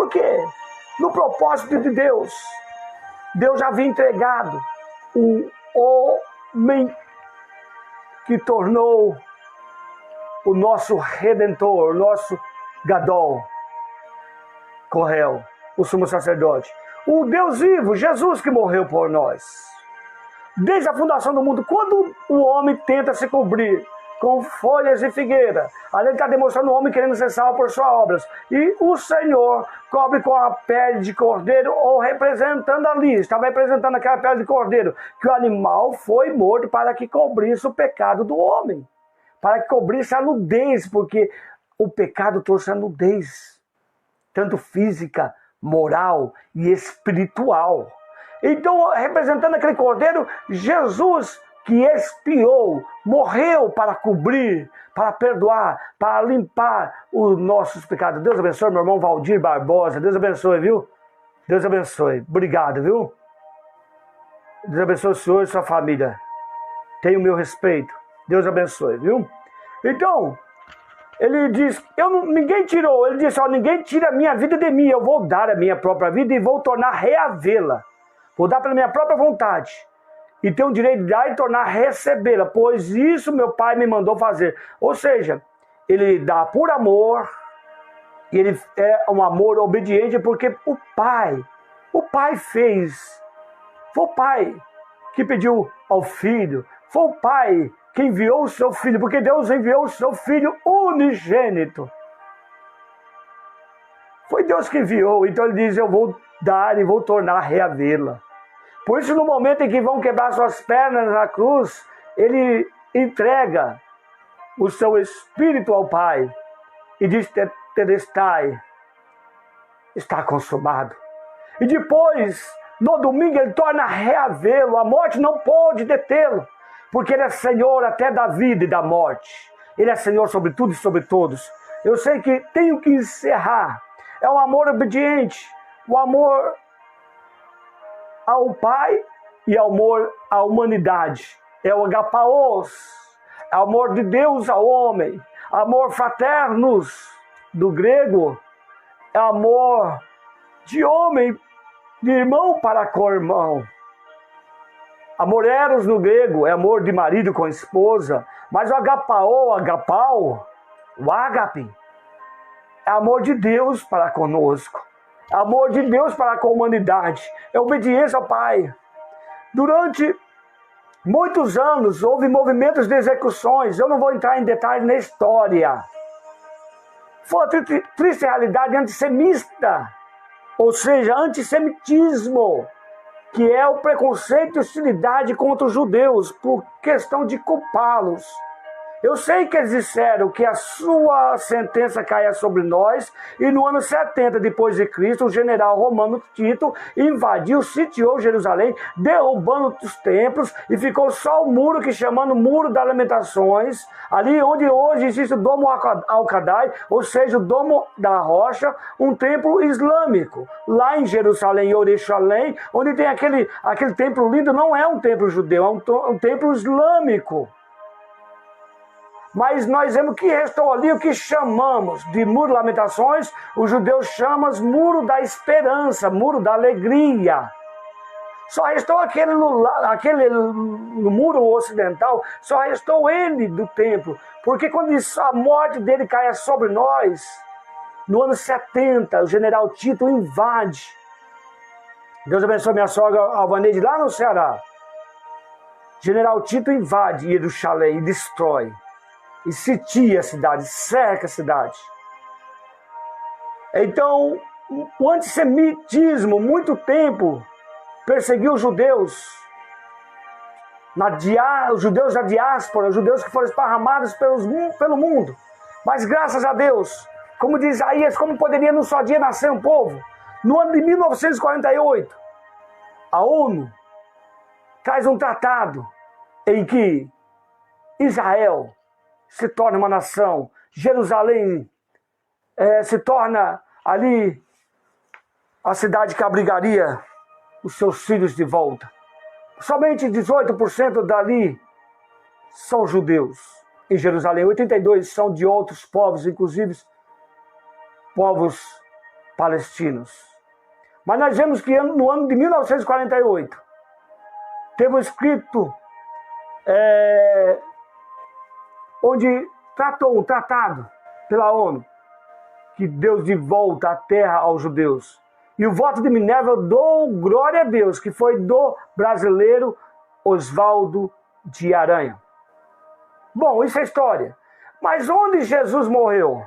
Por quê? No propósito de Deus, Deus já havia entregado o homem que tornou o nosso Redentor, o nosso Gadol, Correu, o sumo sacerdote. O Deus vivo, Jesus, que morreu por nós. Desde a fundação do mundo, quando o homem tenta se cobrir com folhas de figueira, ali ele está demonstrando o homem querendo ser salvo por suas obras. E o Senhor cobre com a pele de cordeiro, ou representando ali, estava representando aquela pele de cordeiro, que o animal foi morto para que cobrisse o pecado do homem. Para que cobrisse a nudez, porque o pecado trouxe a nudez, tanto física, moral e espiritual. Então, representando aquele cordeiro, Jesus, que expiou, morreu para cobrir, para perdoar, para limpar os nossos pecados. Deus abençoe meu irmão Valdir Barbosa. Deus abençoe, viu? Deus abençoe. Obrigado, viu? Deus abençoe o senhor e sua família. Tenha o meu respeito. Deus abençoe, viu? Então, ele diz, ninguém tirou. Ele disse, ninguém tira a minha vida de mim. Eu vou dar a minha própria vida e vou tornar reavê-la. Vou dar pela minha própria vontade. E tenho o direito de dar e tornar recebê-la, pois isso meu Pai me mandou fazer. Ou seja, ele dá por amor, e ele é um amor obediente, porque o Pai fez. Foi o Pai que pediu ao Filho, foi o Pai que enviou o seu Filho, porque Deus enviou o seu Filho unigênito. Foi Deus que enviou, então ele diz, eu vou dar e vou tornar reavê-la. Por isso, no momento em que vão quebrar suas pernas na cruz, ele entrega o seu espírito ao Pai e diz, Tetelestai, está consumado. E depois, no domingo, ele torna reavê-lo. A morte não pode detê-lo, porque ele é Senhor até da vida e da morte. Ele é Senhor sobre tudo e sobre todos. Eu sei que tenho que encerrar. É um amor obediente, o amor ao Pai e amor à humanidade. É o agapaos, é o amor de Deus ao homem. Amor fraternos, do grego, é amor de homem, de irmão para com irmão. Amor eros no grego é amor de marido com esposa, mas o agapau, o ágape, é amor de Deus para conosco. Amor de Deus para com a humanidade. É obediência ao Pai. Durante muitos anos houve movimentos de execuções. Eu não vou entrar em detalhes na história. Foi uma triste realidade antissemita. Ou seja, antissemitismo. Que é o preconceito e hostilidade contra os judeus por questão de culpá-los. Eu sei que eles disseram que a sua sentença caia sobre nós, e no ano 70 depois de Cristo, o general romano Tito invadiu, sitiou Jerusalém, derrubando os templos, e ficou só o muro que chamando Muro das Lamentações, ali onde hoje existe o Domo Al-Qadai, ou seja, o Domo da Rocha, um templo islâmico. Lá em Jerusalém, em Orixalém, onde tem aquele templo lindo, não é um templo judeu, é um templo islâmico. Mas nós vemos que restou ali o que chamamos de Muro de Lamentações, os judeus chamam Muro da Esperança, Muro da Alegria. Só restou aquele no muro ocidental, só restou ele do templo. Porque quando a morte dele caia sobre nós, no ano 70, o general Tito invade. Deus abençoe minha sogra Alvaneide lá no Ceará. General Tito invade Jerusalém e destrói. E sitia a cidade, cerca a cidade. Então, o antissemitismo, muito tempo, perseguiu os judeus. Os judeus da diáspora, os judeus que foram esparramados pelo mundo. Mas graças a Deus, como diz Isaías, como poderia num só dia nascer um povo? No ano de 1948, a ONU traz um tratado em que Israel se torna uma nação, Jerusalém se torna ali a cidade que abrigaria os seus filhos de volta. Somente 18% dali são judeus em Jerusalém, 82% são de outros povos, inclusive povos palestinos. Mas nós vemos que no ano de 1948, teve um escrito onde tratou um tratado pela ONU, que Deus de volta a terra aos judeus. E o voto de Minerva eu dou glória a Deus, que foi do brasileiro Oswaldo de Aranha. Bom, isso é história. Mas onde Jesus morreu?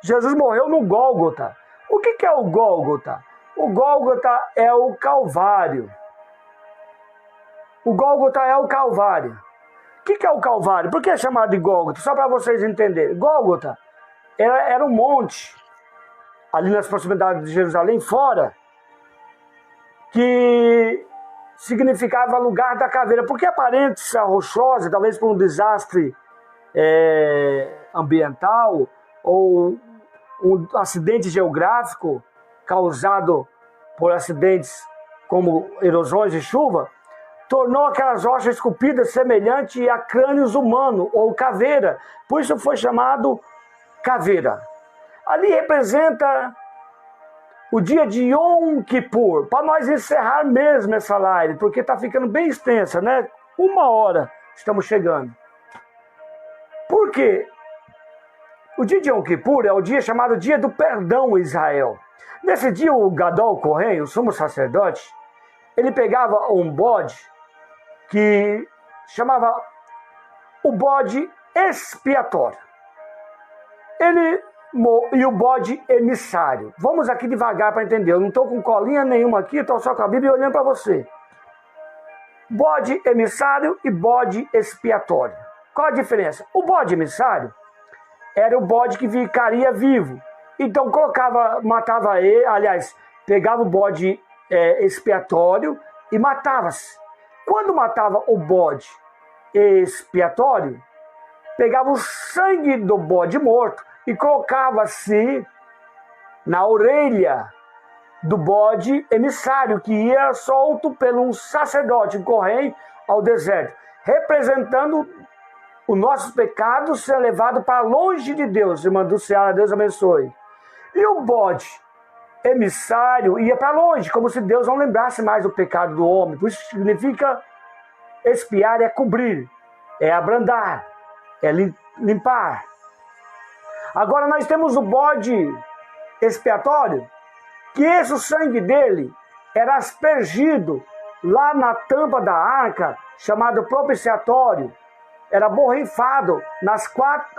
Jesus morreu no Gólgota. O que é o Gólgota? O Gólgota é o Calvário. O Gólgota é o Calvário. O que é o Calvário? Por que é chamado de Gólgota? Só para vocês entenderem. Gólgota era um monte, ali nas proximidades de Jerusalém, fora, que significava lugar da caveira. Porque aparência rochosa, talvez por um desastre ambiental ou um acidente geográfico causado por acidentes como erosões e chuva, tornou aquelas rochas esculpidas semelhante a crânios humanos ou caveira. Por isso foi chamado caveira. Ali representa o dia de Yom Kippur, para nós encerrar mesmo essa live, porque está ficando bem extensa, né? 1 hora estamos chegando. Por quê? O dia de Yom Kippur é o dia chamado Dia do Perdão em Israel. Nesse dia, o Gadol Kohen, o sumo sacerdote, ele pegava um bode que chamava o bode expiatório. E o bode emissário. Vamos aqui devagar para entender. Eu não estou com colinha nenhuma aqui, estou só com a Bíblia olhando para você. Bode emissário e bode expiatório. Qual a diferença? O bode emissário era o bode que ficaria vivo. Então matava ele, aliás, pegava o bode expiatório e matava-se. Quando matava o bode expiatório, pegava o sangue do bode morto e colocava-se na orelha do bode emissário, que ia solto pelo um sacerdote, correndo ao deserto, representando os nossos pecados ser levado para longe de Deus. Irmã do Ceará, Deus abençoe. E o bode emissário ia para longe, como se Deus não lembrasse mais do pecado do homem. Por isso significa expiar, é cobrir, é abrandar, é limpar. Agora nós temos o bode expiatório, que o sangue dele era aspergido lá na tampa da arca, chamado propiciatório. Era borrifado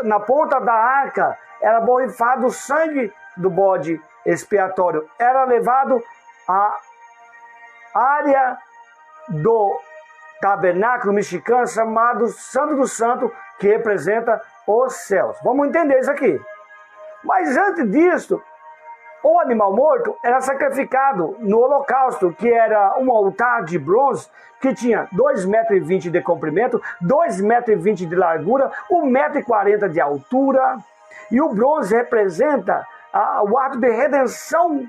na ponta da arca, era borrifado o sangue do bode expiatório. Era levado à área do tabernáculo mexicano chamado Santo do Santo, que representa os céus. Vamos entender isso aqui. Mas antes disso, o animal morto era sacrificado no holocausto, que era um altar de bronze que tinha 2,20 m de comprimento, 2,20 m de largura, 1,40 m de altura. E o bronze representa o ato de redenção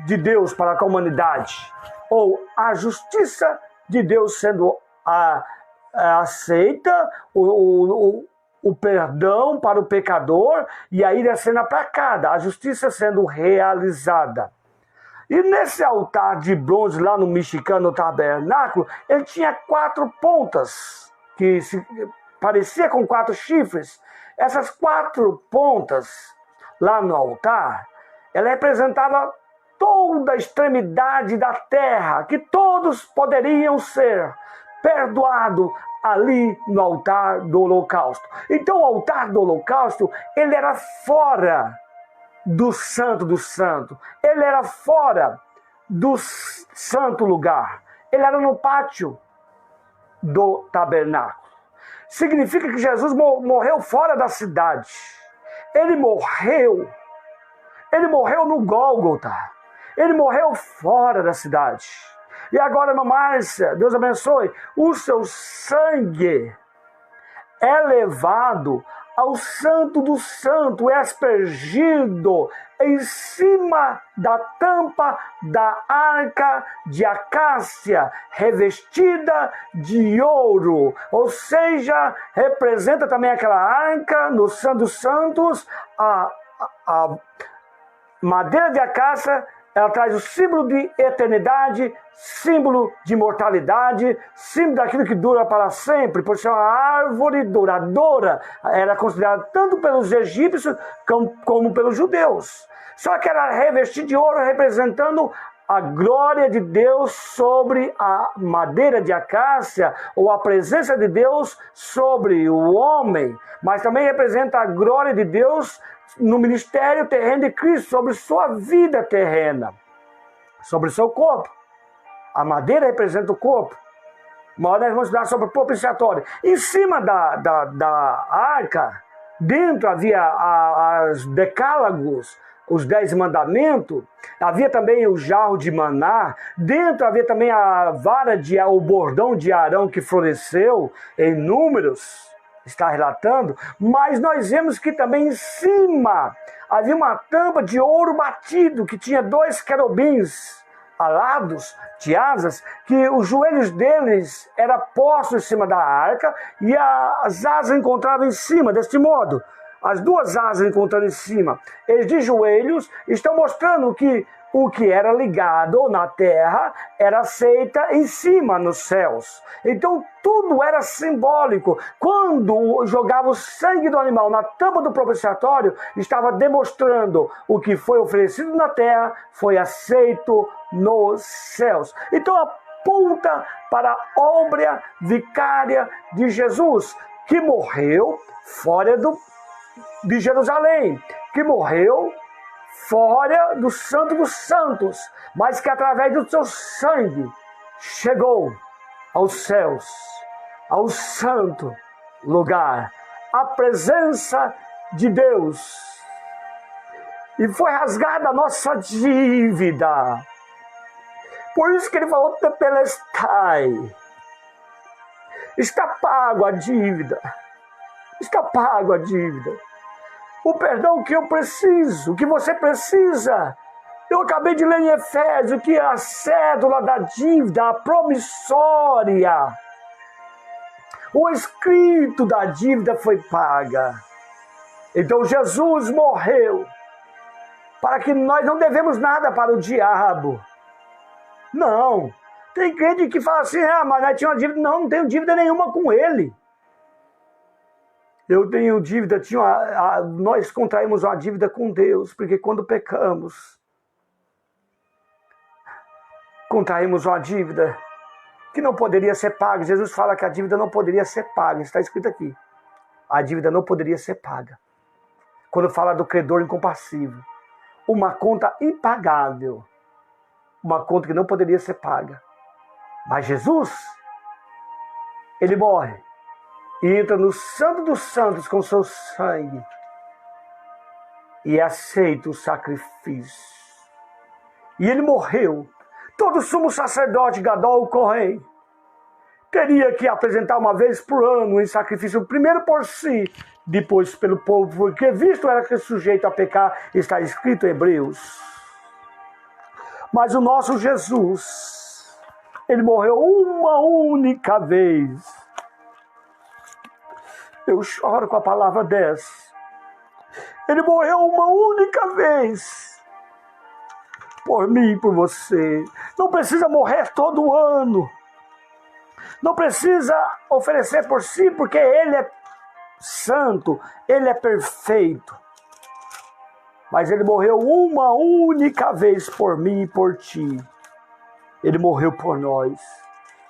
de Deus para a humanidade, ou a justiça de Deus sendo aceita, o perdão para o pecador e a ira sendo aplacada, a justiça sendo realizada. E nesse altar de bronze lá no mexicano, no tabernáculo, ele tinha 4 pontas, que parecia com 4 chifres. Essas 4 pontas lá no altar, ela representava toda a extremidade da terra, que todos poderiam ser perdoados ali no altar do holocausto. Então o altar do holocausto, ele era fora do santo do santo, ele era fora do santo lugar, ele era no pátio do tabernáculo. Significa que Jesus morreu fora da cidade. Ele morreu no Gólgota. Ele morreu fora da cidade. E agora, irmã Márcia, Deus abençoe, o seu sangue é levado ao Santo do Santo, é aspergido em cima da tampa da arca de acácia, revestida de ouro. Ou seja, representa também aquela arca no Santo dos Santos, madeira de acácia, ela traz o símbolo de eternidade, símbolo de imortalidade, símbolo daquilo que dura para sempre, por ser uma árvore duradoura. Era considerada tanto pelos egípcios como pelos judeus. Só que era revestida de ouro, representando a glória de Deus sobre a madeira de acácia, ou a presença de Deus sobre o homem, mas também representa a glória de Deus no ministério terreno de Cristo, sobre sua vida terrena, sobre seu corpo. A madeira representa o corpo. Uma hora nós vamos estudar sobre o propiciatório. Em cima da arca, dentro havia as decálagos, os 10 mandamentos, havia também o jarro de maná, dentro havia também a vara o bordão de Arão que floresceu em Números, está relatando, mas nós vemos que também em cima havia uma tampa de ouro batido, que tinha 2 querubins alados de asas, que os joelhos deles eram postos em cima da arca e as asas encontravam em cima, deste modo. As 2 asas encontrando em cima, eles de joelhos, estão mostrando que o que era ligado na terra era aceito em cima nos céus. Então tudo era simbólico. Quando jogava o sangue do animal na tampa do propiciatório, estava demonstrando o que foi oferecido na terra foi aceito nos céus. Então aponta para a obra vicária de Jesus, que morreu fora de Jerusalém, que morreu fora do Santo dos Santos, mas que através do seu sangue chegou aos céus, ao santo lugar, à presença de Deus. E foi rasgada a nossa dívida. Por isso que ele falou, Tetelestai. Está pago a dívida. Está pago a dívida. O perdão que eu preciso, que você precisa. Eu acabei de ler em Efésios que a cédula da dívida, a promissória, o escrito da dívida foi paga. Então Jesus morreu para que nós não devemos nada para o diabo. Não. Tem crente que fala assim, mas nós tínhamos dívida. Não tenho dívida nenhuma com ele. Eu tenho dívida, nós contraímos uma dívida com Deus, porque quando pecamos, contraímos uma dívida que não poderia ser paga. Jesus fala que a dívida não poderia ser paga, está escrito aqui. A dívida não poderia ser paga. Quando fala do credor incompassível, uma conta impagável, uma conta que não poderia ser paga. Mas Jesus, ele morre. E entra no Santo dos Santos com seu sangue. E aceita o sacrifício. E ele morreu. Todo sumo sacerdote, Gadol, o Kohen, teria que apresentar uma vez por ano em sacrifício, primeiro por si, depois pelo povo, porque visto era que sujeito a pecar, está escrito em Hebreus. Mas o nosso Jesus, ele morreu uma única vez. Eu choro com a palavra dessa. Ele morreu uma única vez. Por mim e por você. Não precisa morrer todo ano. Não precisa oferecer por si, porque ele é santo. Ele é perfeito. Mas ele morreu uma única vez por mim e por ti. Ele morreu por nós.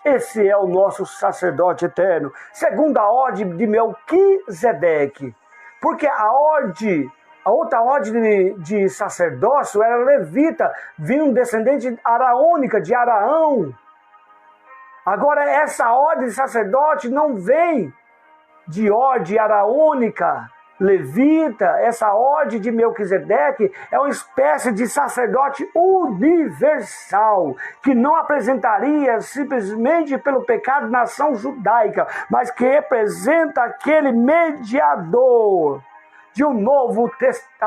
Esse é o nosso sacerdote eterno, segundo a ordem de Melquisedeque. Porque a outra ordem de sacerdócio era levita, vindo descendente araônica, de Araão. Agora, essa ordem de sacerdote não vem de ordem araônica, levita. Essa ordem de Melquisedeque é uma espécie de sacerdote universal, que não apresentaria simplesmente pelo pecado da nação judaica, mas que representa aquele mediador de um novo testamento.